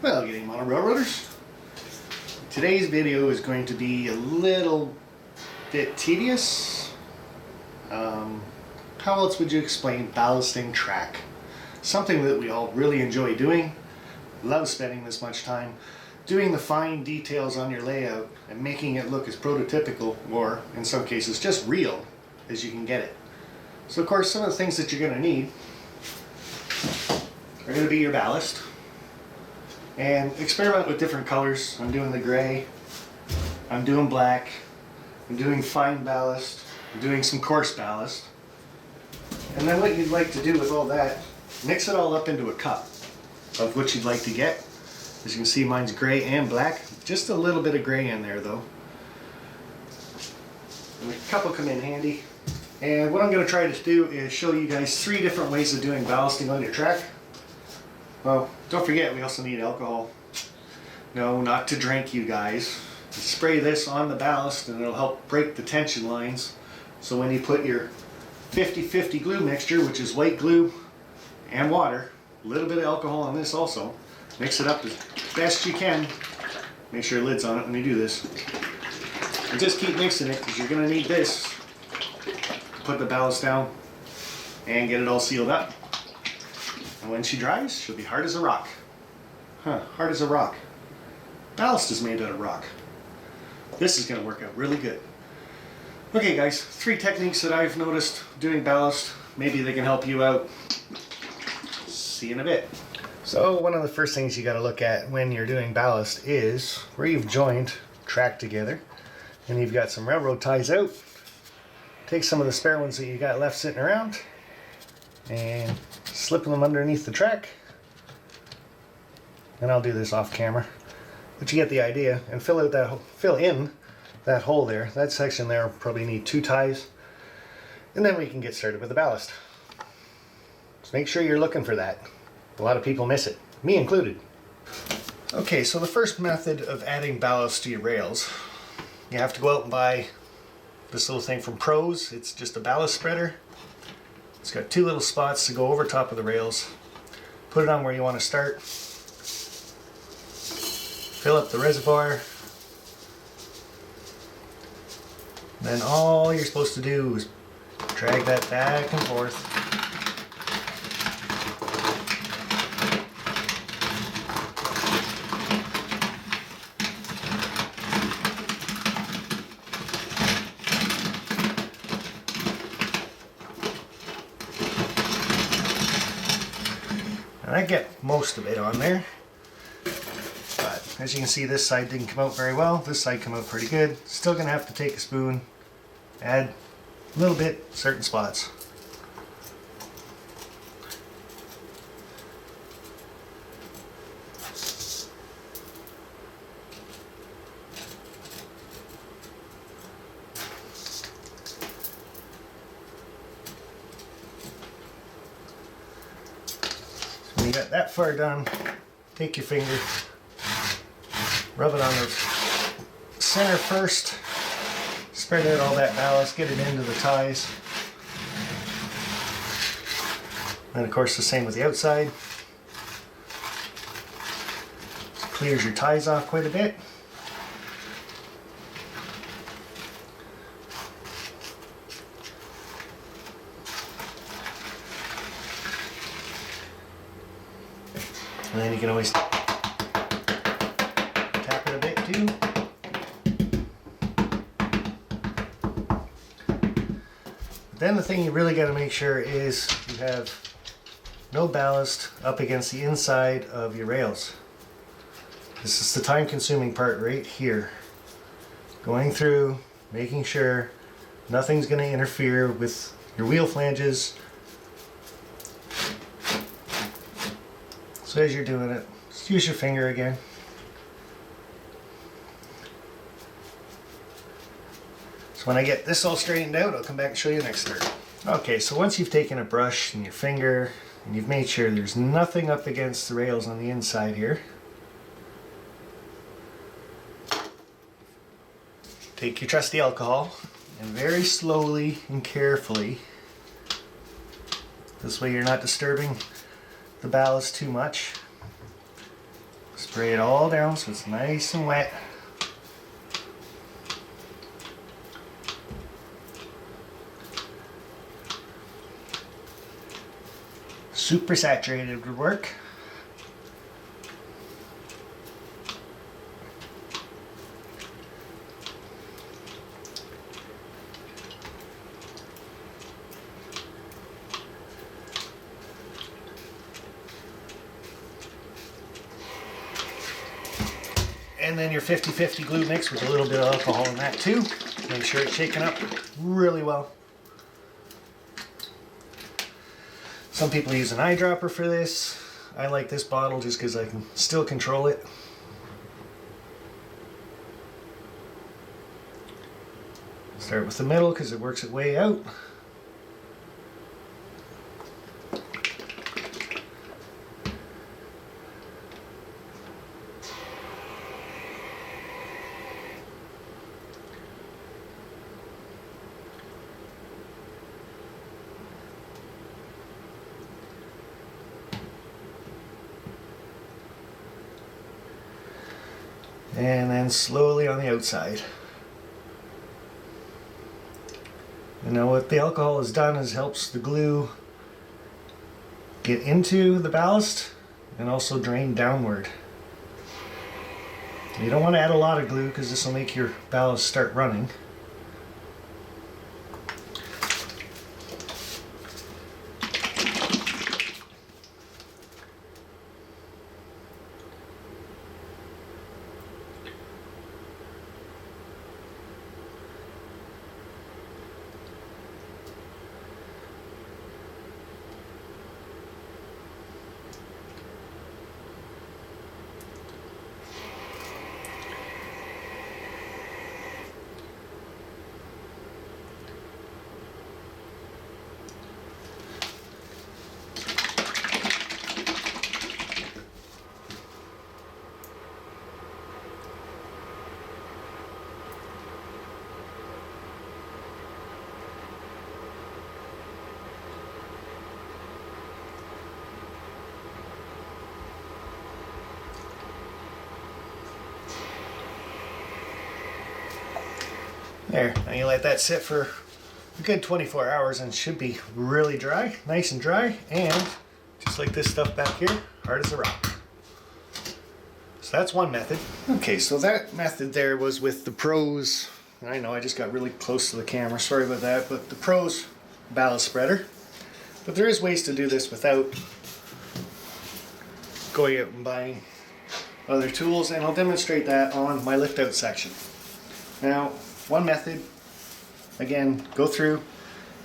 Well, getting mono railroaders. Today's video is going to be a little bit tedious. How else would you explain ballasting track? Something that we all really enjoy doing, love spending this much time, doing the fine details on your layout and making it look as prototypical, or in some cases just real, as you can get it. So of course some of the things that you're going to need are going to be your ballast. And experiment with different colors. I'm doing the gray, I'm doing black, I'm doing fine ballast, I'm doing some coarse ballast. And then what you'd like to do with all that, mix it all up into a cup of what you'd like to get. As you can see, mine's gray and black. Just a little bit of gray in there though. And a cup will come in handy. And what I'm going to try to do is show you guys 3 different ways of doing ballasting on your track. Well, don't forget we also need alcohol. No, not to drink, you guys. Spray this on the ballast and it'll help break the tension lines. So when you put your 50-50 glue mixture, which is white glue and water, a little bit of alcohol on this also, mix it up as best you can. Make sure your lid's on it when you do this. And just keep mixing it because you're going to need this. Put the ballast down and get it all sealed up. And when she dries, she'll be hard as a rock. Hard as a rock. Ballast is made out of rock. This is going to work out really good. Okay guys, 3 techniques that I've noticed doing ballast. Maybe they can help you out. See you in a bit. So one of the first things you got to look at when you're doing ballast is where you've joined track together and you've got some railroad ties out. Take some of the spare ones that you got left sitting around and slip them underneath the track. And I'll do this off camera, but you get the idea. And fill in that hole there. That section there will probably need 2 ties, and then we can get started with the ballast. So make sure you're looking for that. A lot of people miss it, me included. Okay, so the first method of adding ballast to your rails, you have to go out and buy this little thing from Pros. It's just a ballast spreader. It's got 2 little spots to go over top of the rails. Put it on where you want to start. Fill up the reservoir. Then all you're supposed to do is drag that back and forth. And I get most of it on there. But as you can see, this side didn't come out very well. This side came out pretty good. Still gonna have to take a spoon, add a little bit, certain spots. So when you got that far done, take your finger, rub it on the center first, spread out all that ballast, get it into the ties. And of course the same with the outside. Just clears your ties off quite a bit. And then you can always tap it a bit too. Then the thing you really got to make sure is you have no ballast up against the inside of your rails. This is the time-consuming part right here. Going through, making sure nothing's going to interfere with your wheel flanges. So as you're doing it, just use your finger again. So when I get this all straightened out, I'll come back and show you next step. Okay, so once you've taken a brush and your finger and you've made sure there's nothing up against the rails on the inside here, take your trusty alcohol and very slowly and carefully, this way you're not disturbing the ballast too much, just Spray it all down so it's nice and wet. Super saturated would work. And then your 50-50 glue mix with a little bit of alcohol in that too. Make sure it's shaken up really well. Some people use an eyedropper for this. I like this bottle just because I can still control it. Start with the middle because it works its way out. And then slowly on the outside. And now what the alcohol has done is helps the glue get into the ballast and also drain downward. You don't want to add a lot of glue because this will make your ballast start running. There, now you let that sit for a good 24 hours and it should be really dry, nice and dry, and just like this stuff back here, hard as a rock. So that's one method. Okay, so that method there was with the Pros. I know I just got really close to the camera, sorry about that, but the Pros Ballast Spreader. But there is ways to do this without going out and buying other tools, and I'll demonstrate that on my lift out section. Now, one method, again, go through,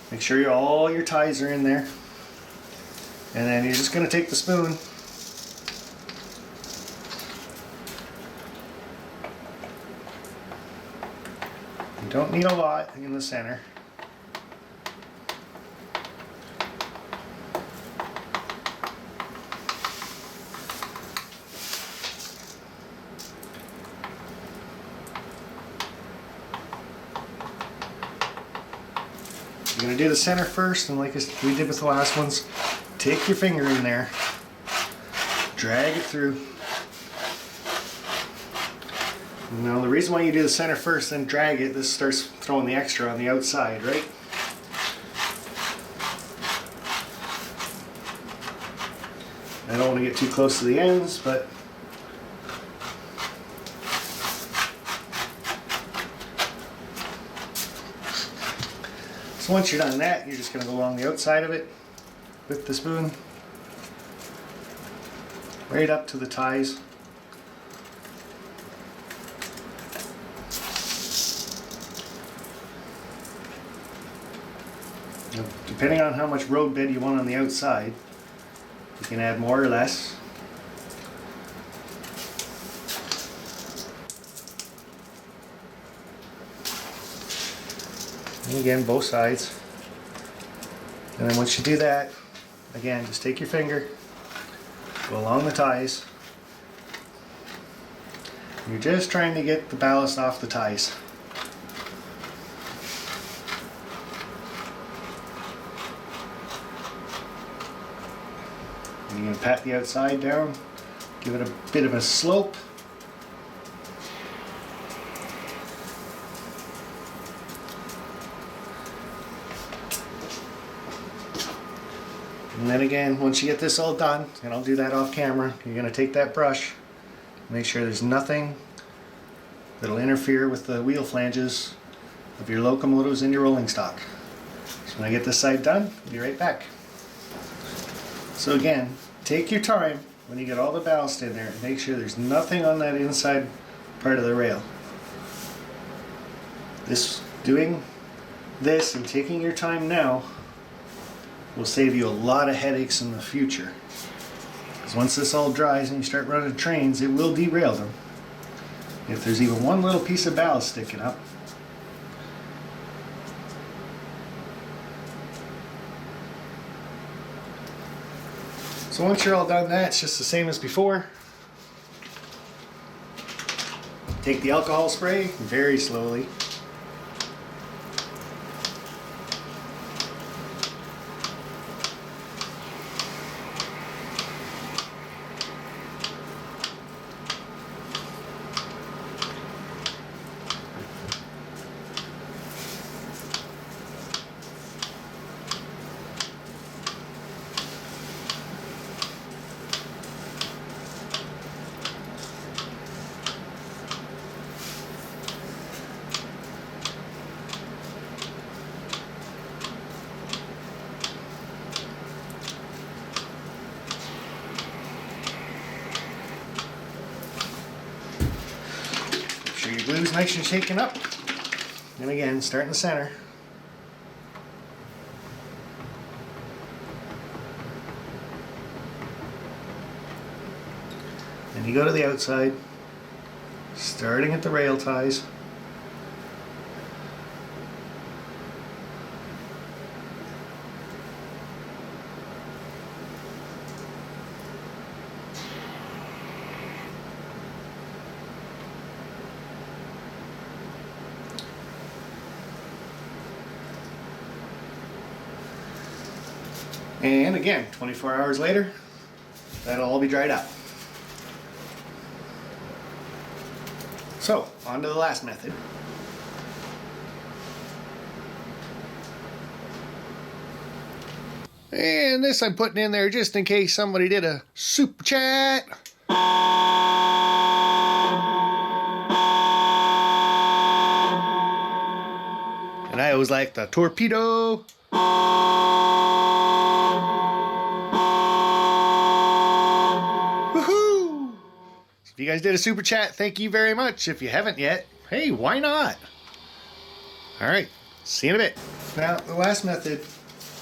make sure all your ties are in there, and then you're just going to take the spoon you don't need a lot in the center. You're going to do the center first, and like we did with the last ones, take your finger in there, drag it through. Now the reason why you do the center first, then drag it, this starts throwing the extra on the outside, right? I don't want to get too close to the ends, but so once you're done that, you're just going to go along the outside of it with the spoon, right up to the ties. Now, depending on how much road bed you want on the outside, you can add more or less. And again, both sides. And then once you do that, again, just take your finger, go along the ties. You're just trying to get the ballast off the ties. And you're going to pat the outside down Give it a bit of a slope. And then again, once you get this all done, and I'll do that off camera, you're going to take that brush, make sure there's nothing that'll interfere with the wheel flanges of your locomotives and your rolling stock. So when I get this side done, I'll be right back. So again, take your time when you get all the ballast in there and make sure there's nothing on that inside part of the rail. Doing this and taking your time now will save you a lot of headaches in the future. Because once this all dries and you start running trains, it will derail them. If there's even one little piece of ballast sticking up. So once you're all done that, it's just the same as before. Take the alcohol spray very slowly. Your glue's nice and shaken up. And again, start in the center. Then you go to the outside, starting at the rail ties. And again, 24 hours later, that'll all be dried out. So, on to the last method. And this I'm putting in there just in case somebody did a super chat. And I always like the torpedo. If you guys did a super chat, thank you very much. If you haven't yet, hey, why not? Alright, see you in a bit. Now, the last method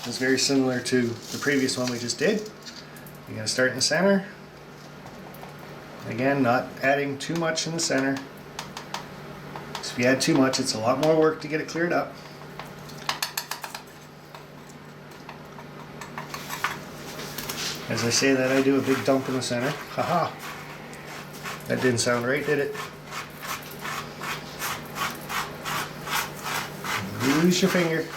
is very similar to the previous one we just did. You're going to start in the center. Again, not adding too much in the center. Because if you add too much, it's a lot more work to get it cleared up. As I say that, I do a big dump in the center. Haha. That didn't sound right, did it? Use your finger.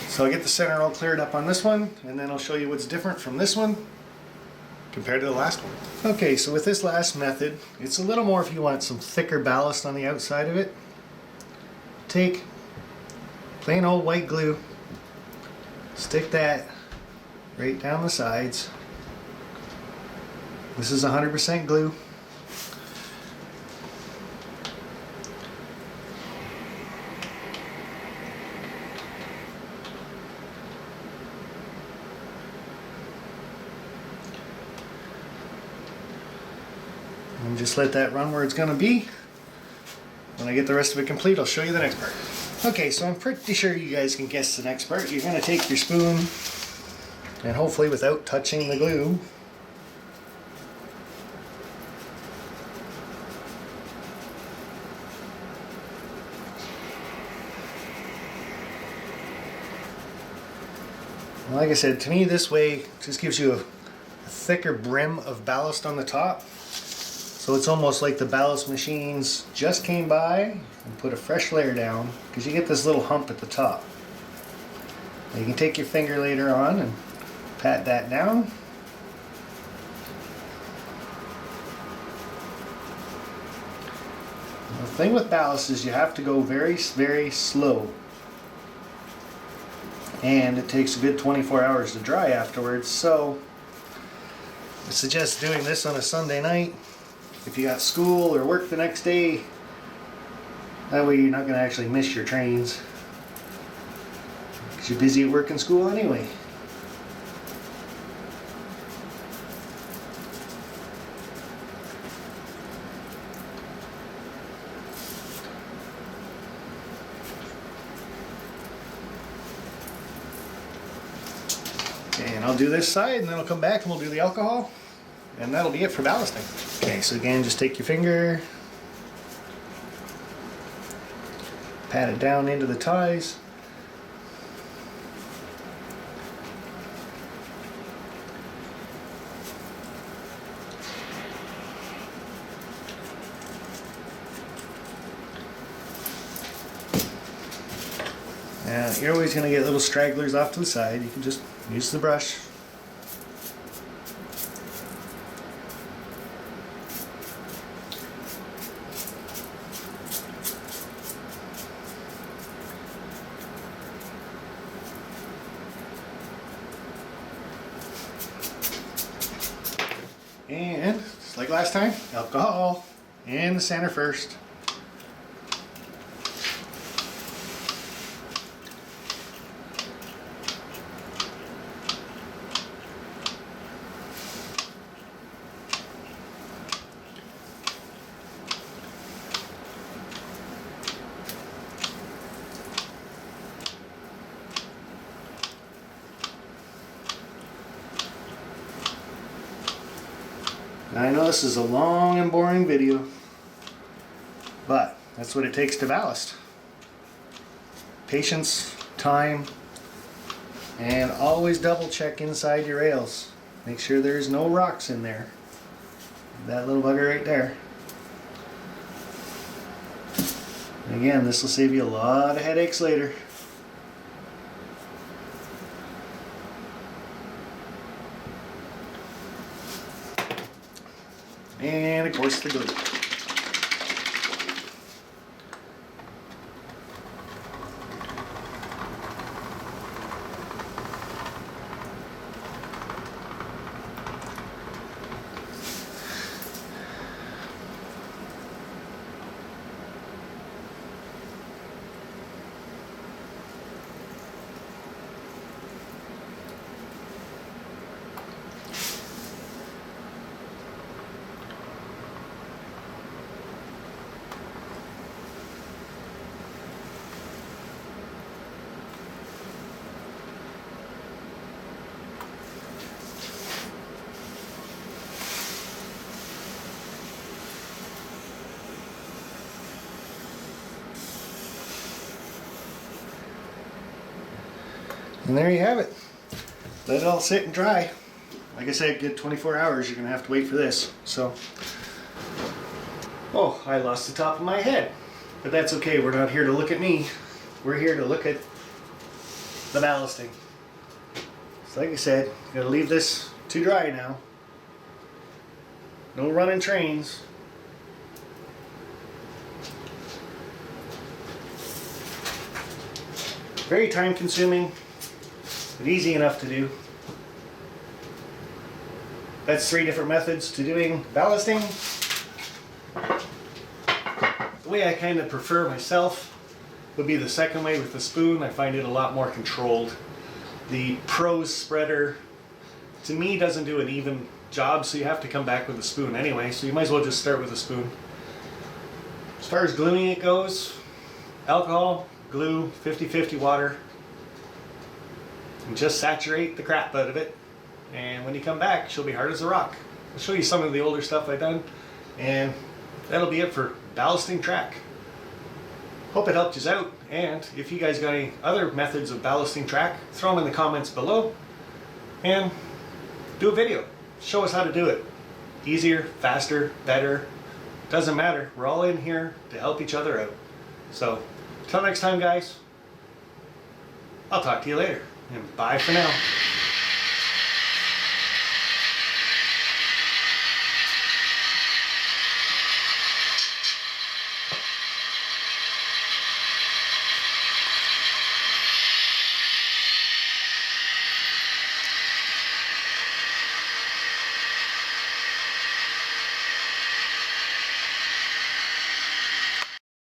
So I'll get the center all cleared up on this one, and then I'll show you what's different from this one compared to the last one. Okay, so with this last method, it's a little more if you want some thicker ballast on the outside of it. Take plain old white glue, stick that right down the sides. This is 100% glue. And just let that run where it's going to be. When I get the rest of it complete, I'll show you the next part. Okay, so I'm pretty sure you guys can guess the next part. You're going to take your spoon, and hopefully without touching the glue, And like I said, to me this way just gives you a thicker brim of ballast on the top. So it's almost like the ballast machines just came by and put a fresh layer down, because you get this little hump at the top. Now you can take your finger later on and pat that down. The thing with ballast is you have to go very, very slow. And it takes a good 24 hours to dry afterwards, so I suggest doing this on a Sunday night if you got school or work the next day. That way you're not going to actually miss your trains, because you're busy at work and school anyway. And I'll do this side, and then I'll come back and we'll do the alcohol, and that'll be it for ballasting. Okay, so again, just take your finger, pat it down into the ties. Now, you're always going to get little stragglers off to the side. You can just use the brush. And just like last time, alcohol in the center first. Now, I know this is a long and boring video, but that's what it takes to ballast. Patience, time, and always double check inside your rails. Make sure there's no rocks in there. That little bugger right there. And again, this will save you a lot of headaches later. And of course the glue. And there you have it. Let it all sit and dry. Like I said, good 24 hours, you're gonna have to wait for this. So, oh, I lost the top of my head. But that's okay, we're not here to look at me. We're here to look at the ballasting. So like I said, gotta leave this to dry now. No running trains. Very time consuming, but easy enough to do. That's 3 different methods to doing ballasting. The way I kind of prefer myself would be the second way with the spoon. I find it a lot more controlled. The Pro's spreader, to me, doesn't do an even job, so you have to come back with a spoon anyway, so you might as well just start with a spoon. As far as gluing it goes, alcohol, glue, 50-50 water, and just saturate the crap out of it, and when you come back she'll be hard as a rock. I'll show you some of the older stuff I've done, and that'll be it for ballasting track. Hope it helped you out. And if you guys got any other methods of ballasting track, throw them in the comments below and do a video. Show us how to do it. Easier, faster, better, doesn't matter. We're all in here to help each other out. So, till next time guys, I'll talk to you later, and bye for now.